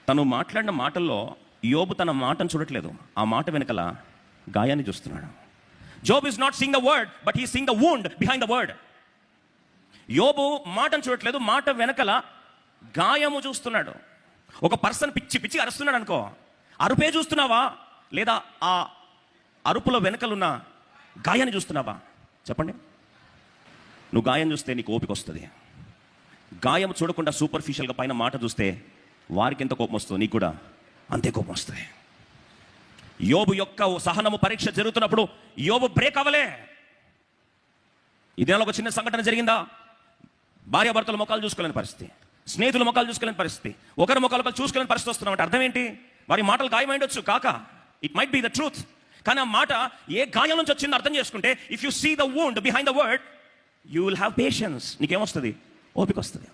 తను మాట్లాడిన మాటల్లో యోబు తన మాటను చూడట్లేదు, ఆ మాట వెనకల గాయాన్ని చూస్తున్నాడు. Job is not seeing the word, but he seeing the wound behind the word. యోబు మాటను చూడట్లేదు, మాట వెనకల గాయము చూస్తున్నాడు. ఒక పర్సన్ పిచ్చి పిచ్చి అరుస్తున్నాడు అనుకో, అరుపే చూస్తున్నావా లేదా ఆ అరుపులో వెనకలున్న గాయాన్ని చూస్తున్నావా? చెప్పండి. నువ్వు గాయం చూస్తే నీకు ఓపిక వస్తుంది. గాయం చూడకుండా సూపర్ఫిషియల్గా పైన మాట చూస్తే వారికి ఎంత కోపం వస్తుందో నీకు కూడా అంతే కోపం వస్తుంది. యోబు యొక్క సహనము పరీక్ష జరుగుతున్నప్పుడు యోబు బ్రేక్ అవ్వలే. ఇదేనా ఒక చిన్న సంఘటన జరిగిందా? భార్యాభర్తల ముఖాలు చూసుకోలేని పరిస్థితి, స్నేహితుల ముఖాలు చూసుకోలేని పరిస్థితి, ఒకరి ముఖాలు చూసుకోలేని పరిస్థితి వస్తున్నామంటే అర్థం ఏంటి? వారి మాటలు గాయమైండొచ్చు కాక, it might be the truth. కానీ ఆ మాట ఏ గాయం నుంచి వచ్చిందో అర్థం చేసుకుంటే, if you see the wound behind the word, you will have patience. నీకేమొస్తుంది? ఓపిక వస్తుంది.